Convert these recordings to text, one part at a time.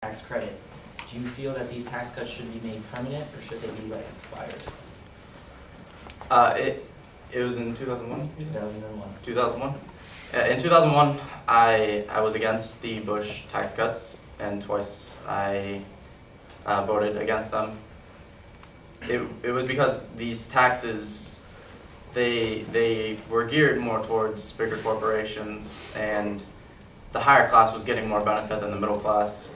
tax credit. Do you feel that these tax cuts should be made permanent, or should they be let expire? It was in 2001? 2001. 2001? In 2001, I was against the Bush tax cuts, and twice I voted against them. It was because these taxes, they were geared more towards bigger corporations, and the higher class was getting more benefit than the middle class.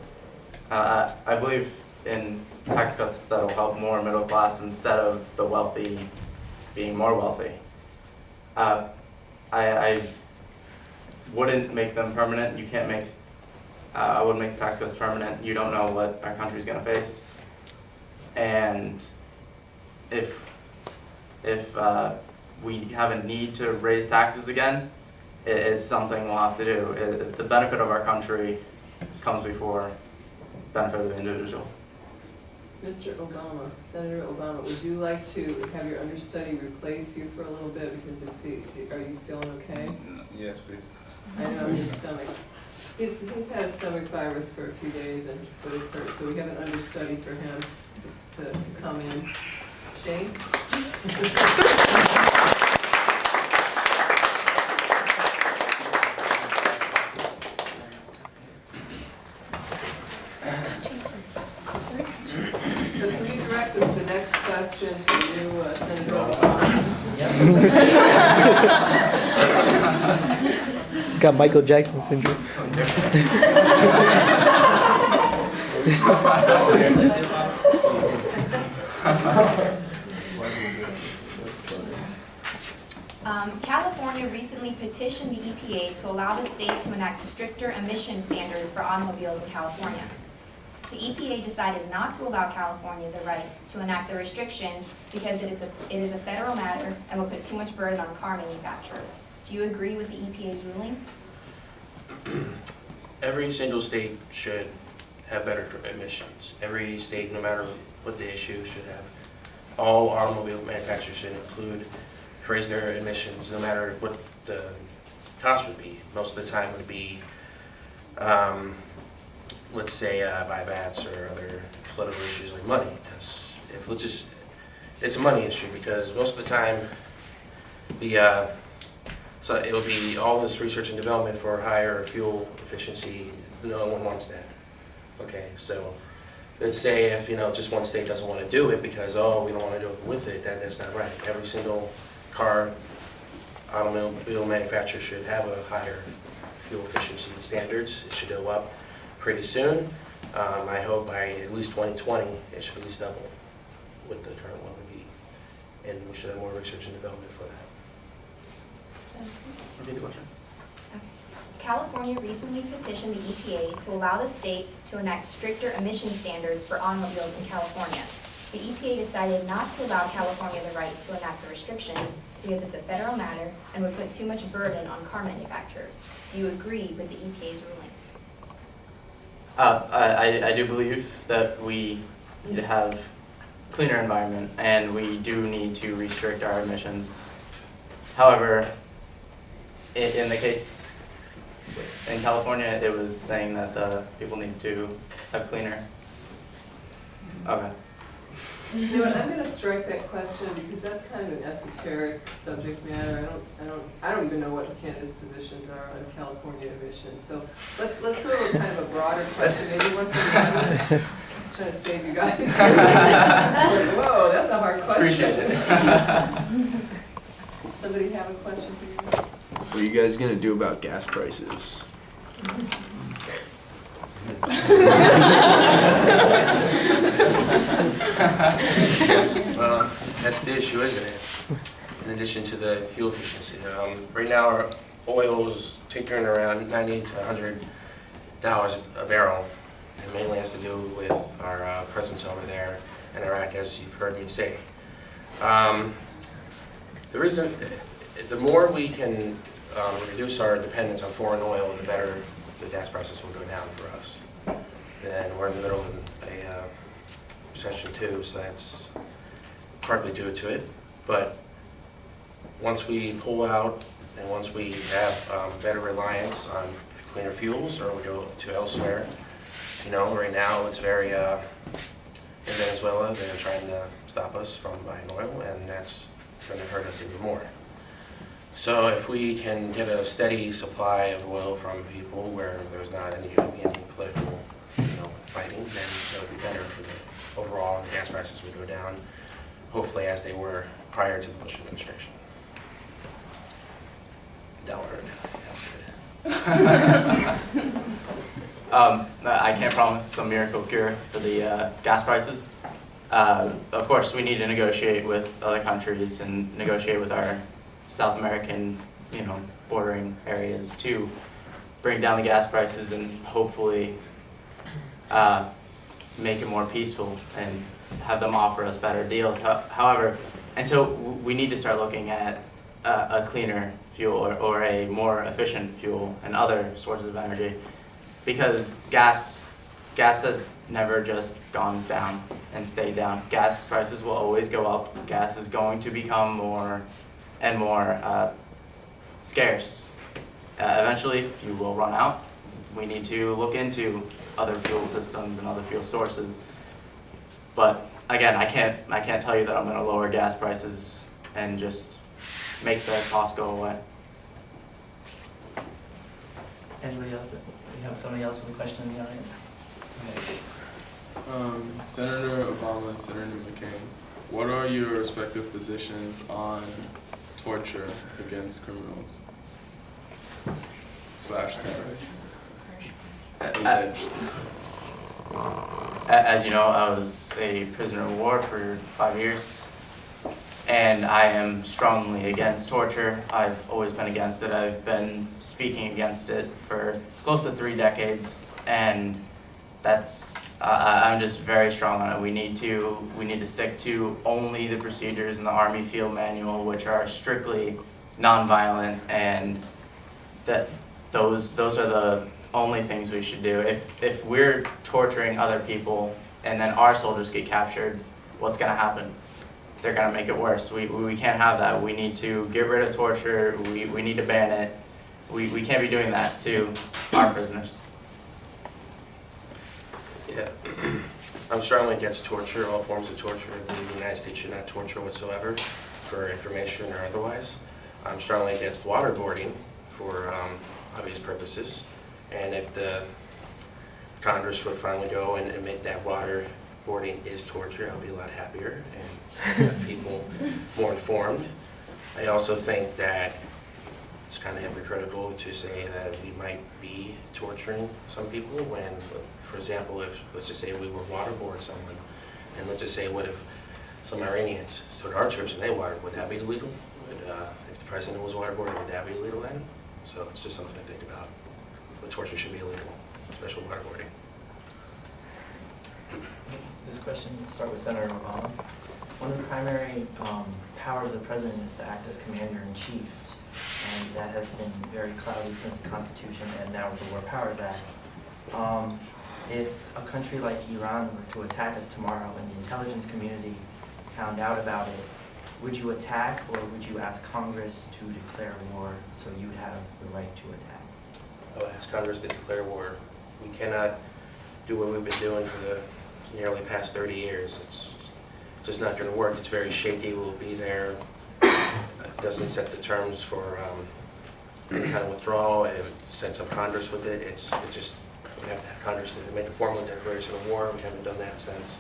I believe in tax cuts that'll help more middle class instead of the wealthy being more wealthy. I wouldn't make them permanent. You can't make, I wouldn't make tax cuts permanent. You don't know what our country's gonna face. And if we have a need to raise taxes again, it's something we'll have to do. The benefit of our country comes before the benefit of the individual. Mr. Obama, Senator Obama, would you like to have your understudy replace you for a little bit because are you feeling okay? Yes, please. I know your stomach. He's had a stomach virus for a few days and his foot is hurt, so we have an understudy for him to come in. Shane? So can you direct the next question to you, Senator Obama? It's got Michael Jackson syndrome. California recently petitioned the EPA to allow the state to enact stricter emission standards for automobiles in California. The EPA decided not to allow California the right to enact the restrictions because it is a federal matter and will put too much burden on car manufacturers. Do you agree with the EPA's ruling? Every single state should have better emissions. Every state, no matter what the issue, should have. All automobile manufacturers should raise their emissions, no matter what the cost would be. Most of the time would be, let's say, buybacks or other political issues like money. It's a money issue because most of the time, so it'll be all this research and development for higher fuel efficiency. No one wants that. Okay, so let's say if just one state doesn't want to do it because we don't want to do it with it, that's not right. Every single automobile manufacturer should have a higher fuel efficiency standards. It should go up pretty soon. I hope by at least 2020 it should at least double what the current one would be, and we should have more research and development for that. Repeat the question. California recently petitioned the EPA to allow the state to enact stricter emission standards for automobiles in California. The EPA decided not to allow California the right to enact the restrictions because it's a federal matter and would put too much burden on car manufacturers. Do you agree with the EPA's ruling? I do believe that we need to have a cleaner environment and we do need to restrict our emissions. However, in the case in California, it was saying that the people need to have cleaner. Okay. You know what, I'm going to strike that question because that's kind of an esoteric subject matter. I don't even know what the candidates' positions are on California emissions. So let's go with kind of a broader question. Maybe one for the audience. I'm trying to save you guys. Whoa, that's a hard question. Appreciate it. Somebody have a question for you? What are you guys gonna do about gas prices? Well, that's the issue, isn't it? In addition to the fuel efficiency. Right now, our oil is tickering around $90 to $100 a barrel. It mainly has to do with our presence over there in Iraq, as you've heard me say. The more we can reduce our dependence on foreign oil, the better the gas prices will go down for us. Then we're in the middle of a recession too, so that's partly due to it. But once we pull out and once we have better reliance on cleaner fuels or we go to elsewhere You know, right now it's very, in Venezuela, they're trying to stop us from buying oil, and that's going to hurt us even more. So if we can get a steady supply of oil from people where there's not any political, fighting, then it'll be better for the overall gas prices will go down, hopefully as they were prior to the Bush administration. $1, that's good. I can't promise some miracle cure for the gas prices. Of course, we need to negotiate with other countries and negotiate with our South American, bordering areas to bring down the gas prices and hopefully make it more peaceful and have them offer us better deals. However, until we need to start looking at a cleaner fuel or a more efficient fuel and other sources of energy, because gas has never just gone down and stayed down. Gas prices will always go up. Gas is going to become more and more scarce. Eventually, you will run out. We need to look into other fuel systems and other fuel sources. But again, I can't tell you that I'm going to lower gas prices and just make the cost go away. Anybody else? We have somebody else with a question in the audience? Senator Obama and Senator McCain, what are your respective positions on torture against criminals / terrorists? Alleged terrorists. As you know, I was a prisoner of war for 5 years, and I am strongly against torture. I've always been against it. I've been speaking against it for close to 3 decades, and I'm just very strong on it. We need to stick to only the procedures in the Army Field Manual, which are strictly nonviolent, and that those are the only things we should do. If we're torturing other people and then our soldiers get captured, what's going to happen? They're going to make it worse. We can't have that. We need to get rid of torture. We need to ban it. We can't be doing that to our prisoners. Yeah, I'm strongly against torture, all forms of torture. I believe the United States should not torture whatsoever for information or otherwise. I'm strongly against waterboarding for obvious purposes. And if the Congress would finally go and admit that waterboarding is torture, I'll be a lot happier and have people more informed. I also think that it's kind of hypocritical to say that we might be torturing some people when, for example, let's just say we were waterboard someone, and let's just say what if some Iranians took our troops and they waterboarded, would that be illegal? If the president was waterboarded, would that be illegal then? So it's just something to think about. But torture should be illegal, especially waterboarding. This question will start with Senator Obama. One of the primary powers of the president is to act as commander-in-chief, and that has been very cloudy since the Constitution and now with the War Powers Act. If a country like Iran were to attack us tomorrow and the intelligence community found out about it, would you attack, or would you ask Congress to declare war so you'd have the right to attack? I'll ask Congress to declare war. We cannot do what we've been doing for the nearly past 30 years. It's just not going to work. It's very shaky. We'll be there. It doesn't set the terms for any kind of withdrawal. It sets up Congress with it. It's just, we have to have Congress to make a formal declaration of war. We haven't done that since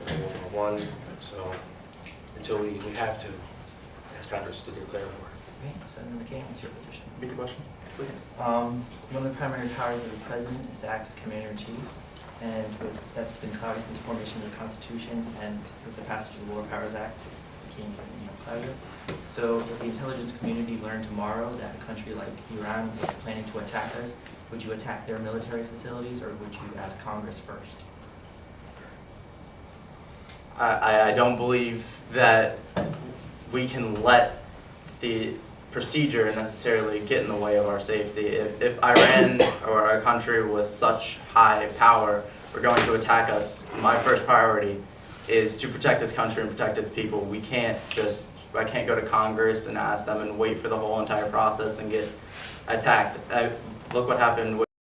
World War I. So until we have to ask Congress to declare war. Okay, Senator McCain, what's your position? Repeat the question, please. One of the primary powers of the president is to act as commander-in-chief, and that's been cloudy since the formation of the Constitution, and with the passage of the War Powers Act, it became cloudier. So if the intelligence community learned tomorrow that a country like Iran was planning to attack us, would you attack their military facilities, or would you ask Congress first? I don't believe that we can let the procedure necessarily get in the way of our safety. If Iran or a country with such high power were going to attack us, my first priority is to protect this country and protect its people. I can't go to Congress and ask them and wait for the whole entire process and get attacked. Look what happened with